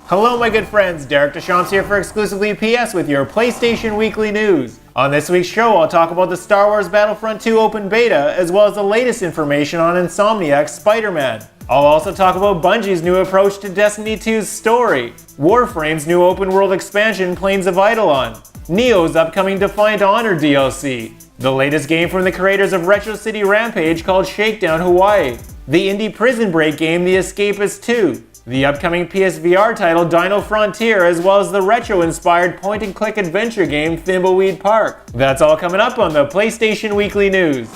Hello my good friends, Derek Deschamps here for Exclusively PS with your PlayStation Weekly News. On this week's show, I'll talk about the Star Wars Battlefront 2 open beta, as well as the latest information on Insomniac Spider-Man. I'll also talk about Bungie's new approach to Destiny 2's story, Warframe's new open world expansion Plains of Eidolon, Nioh's upcoming Defiant Honor DLC, the latest game from the creators of Retro City Rampage called Shakedown Hawaii, the indie prison break game The Escapist 2, the upcoming PSVR title Dino Frontier, as well as the retro-inspired point-and-click adventure game Thimbleweed Park. That's all coming up on the PlayStation Weekly News.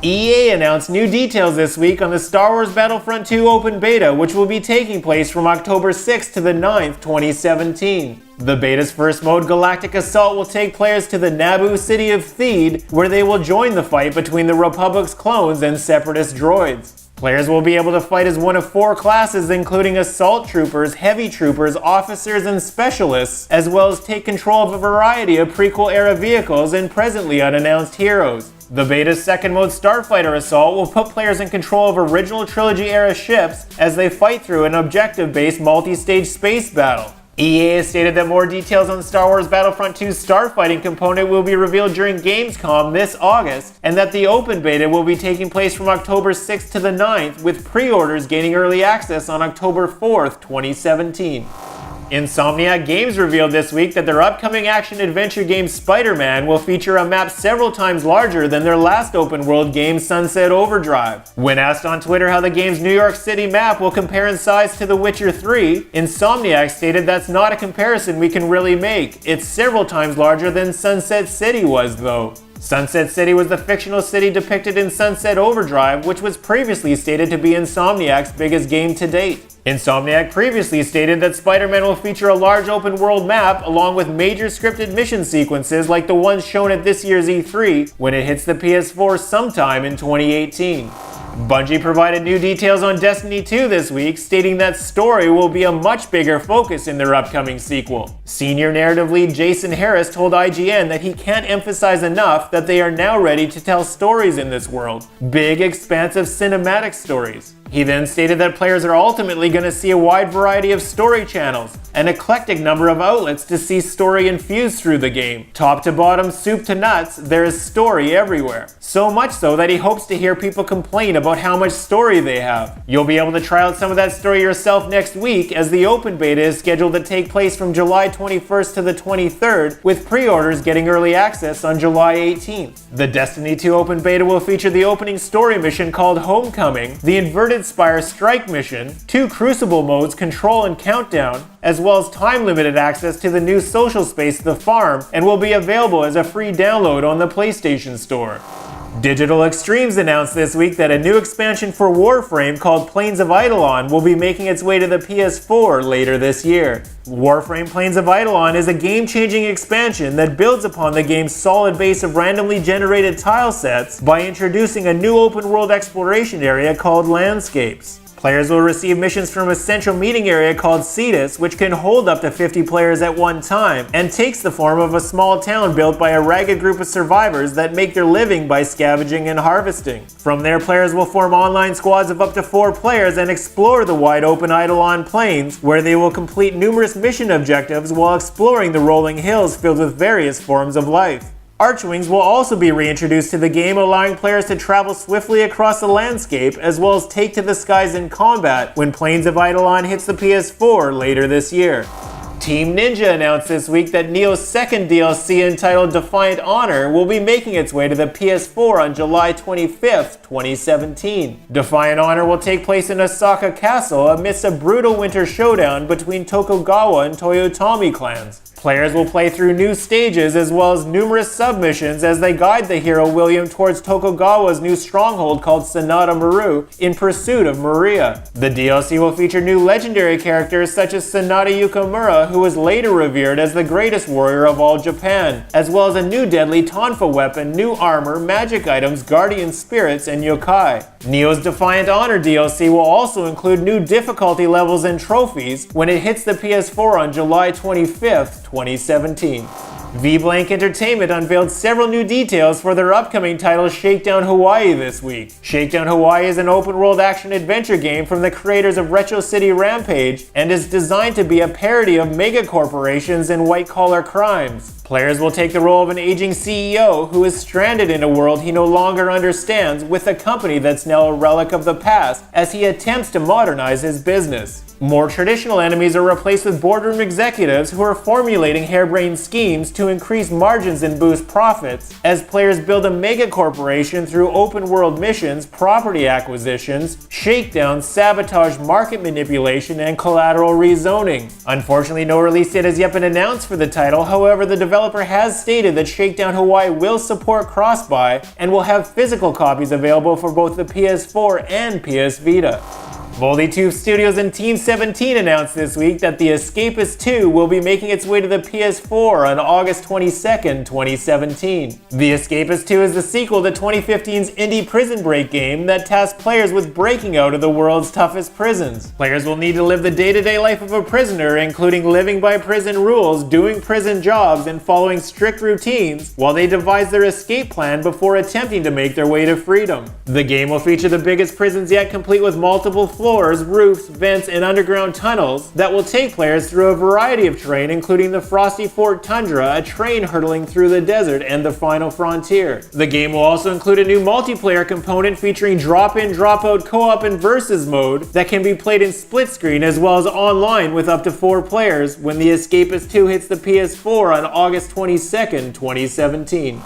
EA announced new details this week on the Star Wars Battlefront 2 open beta, which will be taking place from October 6th to the 9th, 2017. The beta's first mode, Galactic Assault, will take players to the Naboo city of Theed, where they will join the fight between the Republic's clones and Separatist droids. Players will be able to fight as one of 4 classes, including Assault Troopers, Heavy Troopers, Officers, and Specialists, as well as take control of a variety of prequel-era vehicles and presently unannounced heroes. The beta's second mode, Starfighter Assault, will put players in control of original trilogy-era ships as they fight through an objective-based multi-stage space battle. EA has stated that more details on Star Wars Battlefront 2's starfighting component will be revealed during Gamescom this August, and that the open beta will be taking place from October 6th to the 9th, with pre-orders gaining early access on October 4th, 2017. Insomniac Games revealed this week that their upcoming action-adventure game Spider-Man will feature a map several times larger than their last open-world game Sunset Overdrive. When asked on Twitter how the game's New York City map will compare in size to The Witcher 3, Insomniac stated that's not a comparison we can really make. It's several times larger than Sunset City was, though. Sunset City was the fictional city depicted in Sunset Overdrive, which was previously stated to be Insomniac's biggest game to date. Insomniac previously stated that Spider-Man will feature a large open-world map along with major scripted mission sequences like the ones shown at this year's E3 when it hits the PS4 sometime in 2018. Bungie provided new details on Destiny 2 this week, stating that story will be a much bigger focus in their upcoming sequel. Senior narrative lead Jason Harris told IGN that he can't emphasize enough that they are now ready to tell stories in this world. Big, expansive cinematic stories. He then stated that players are ultimately going to see a wide variety of story channels, an eclectic number of outlets to see story infused through the game. Top to bottom, soup to nuts, there is story everywhere. So much so that he hopes to hear people complain about how much story they have. You'll be able to try out some of that story yourself next week, as the open beta is scheduled to take place from July 21st to the 23rd, with pre-orders getting early access on July 18th. The Destiny 2 open beta will feature the opening story mission called Homecoming, the Inverted Spire Strike mission, 2 Crucible modes, Control and Countdown, as well as time-limited access to the new social space The Farm, and will be available as a free download on the PlayStation Store. Digital Extremes announced this week that a new expansion for Warframe called Plains of Eidolon will be making its way to the PS4 later this year. Warframe Plains of Eidolon is a game-changing expansion that builds upon the game's solid base of randomly generated tile sets by introducing a new open-world exploration area called Landscapes. Players will receive missions from a central meeting area called Cetus, which can hold up to 50 players at one time, and takes the form of a small town built by a ragged group of survivors that make their living by scavenging and harvesting. From there, players will form online squads of up to 4 players and explore the wide-open Eidolon Plains, where they will complete numerous mission objectives while exploring the rolling hills filled with various forms of life. Archwings will also be reintroduced to the game, allowing players to travel swiftly across the landscape, as well as take to the skies in combat when Plains of Eidolon hits the PS4 later this year. Team Ninja announced this week that Nioh's second DLC, entitled Defiant Honor, will be making its way to the PS4 on July 25th, 2017. Defiant Honor will take place in Osaka Castle amidst a brutal winter showdown between Tokugawa and Toyotomi clans. Players will play through new stages as well as numerous submissions as they guide the hero William towards Tokugawa's new stronghold called Sanada Maru in pursuit of Maria. The DLC will feature new legendary characters such as Sanada Yukimura, who was later revered as the greatest warrior of all Japan, as well as a new deadly Tonfa weapon, new armor, magic items, guardian spirits, and yokai. Nioh's Defiant Honor DLC will also include new difficulty levels and trophies when it hits the PS4 on July 25th, 2017. V-Blank Entertainment unveiled several new details for their upcoming title Shakedown Hawaii this week. Shakedown Hawaii is an open-world action-adventure game from the creators of Retro City Rampage and is designed to be a parody of mega-corporations and white-collar crimes. Players will take the role of an aging CEO who is stranded in a world he no longer understands with a company that's now a relic of the past as he attempts to modernize his business. More traditional enemies are replaced with boardroom executives who are formulating harebrained schemes to increase margins and boost profits as players build a mega corporation through open world missions, property acquisitions, shakedowns, sabotage, market manipulation, and collateral rezoning. Unfortunately, no release date has yet been announced for the title. However, the developer has stated that Shakedown Hawaii will support cross-buy and will have physical copies available for both the PS4 and PS Vita. Moldy Tube Studios and Team 17 announced this week that the Escapist 2 will be making its way to the PS4 on August 22nd, 2017. The Escapist 2 is the sequel to 2015's indie prison break game that tasks players with breaking out of the world's toughest prisons. Players will need to live the day-to-day life of a prisoner, including living by prison rules, doing prison jobs, and following strict routines, while they devise their escape plan before attempting to make their way to freedom. The game will feature the biggest prisons yet, complete with multiple floors, roofs, vents, and underground tunnels that will take players through a variety of terrain, including the Frosty Fort Tundra, a train hurtling through the desert, and the final frontier. The game will also include a new multiplayer component featuring drop-in, drop-out co-op and versus mode that can be played in split screen as well as online with up to 4 players when the Escapist 2 hits the PS4 on August 22nd, 2017.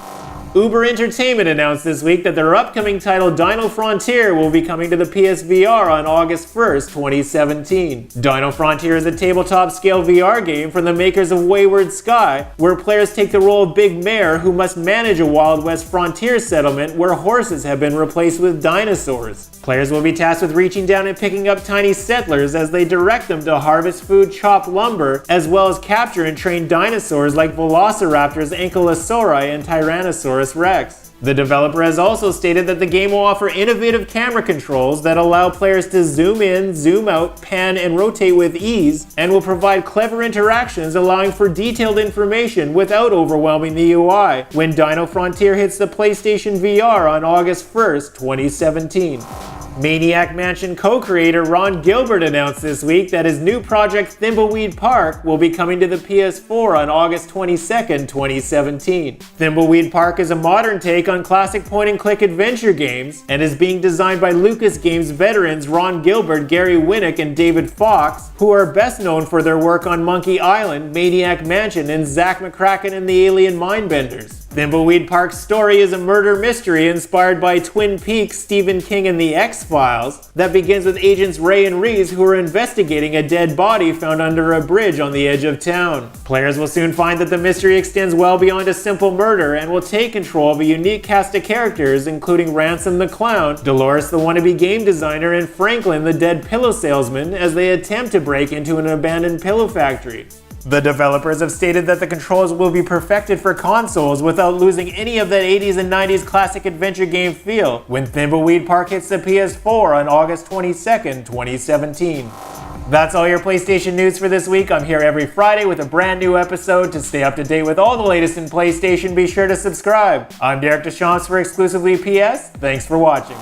Uber Entertainment announced this week that their upcoming title Dino Frontier will be coming to the PSVR on August 1st, 2017. Dino Frontier is a tabletop-scale VR game from the makers of Wayward Sky, where players take the role of Big Mare who must manage a Wild West frontier settlement where horses have been replaced with dinosaurs. Players will be tasked with reaching down and picking up tiny settlers as they direct them to harvest food, chop lumber, as well as capture and train dinosaurs like Velociraptors, Ankylosauri, and Tyrannosaurus Rex. The developer has also stated that the game will offer innovative camera controls that allow players to zoom in, zoom out, pan, and rotate with ease, and will provide clever interactions allowing for detailed information without overwhelming the UI when Dino Frontier hits the PlayStation VR on August 1st, 2017. Maniac Mansion co-creator Ron Gilbert announced this week that his new project Thimbleweed Park will be coming to the PS4 on August 22nd, 2017. Thimbleweed Park is a modern take on classic point-and-click adventure games and is being designed by Lucas Games veterans Ron Gilbert, Gary Winnick, and David Fox, who are best known for their work on Monkey Island, Maniac Mansion, and Zack McCracken and the Alien Mindbenders. Thimbleweed Park's story is a murder mystery inspired by Twin Peaks, Stephen King, and the X-Files that begins with agents Ray and Reese who are investigating a dead body found under a bridge on the edge of town. Players will soon find that the mystery extends well beyond a simple murder and will take control of a unique cast of characters including Ransom the Clown, Dolores the wannabe game designer, and Franklin the dead pillow salesman as they attempt to break into an abandoned pillow factory. The developers have stated that the controls will be perfected for consoles without losing any of that 80s and 90s classic adventure game feel when Thimbleweed Park hits the PS4 on August 22nd, 2017. That's all your PlayStation news for this week. I'm here every Friday with a brand new episode. To stay up to date with all the latest in PlayStation, be sure to subscribe. I'm Derek Deschamps for Exclusively PS. Thanks for watching.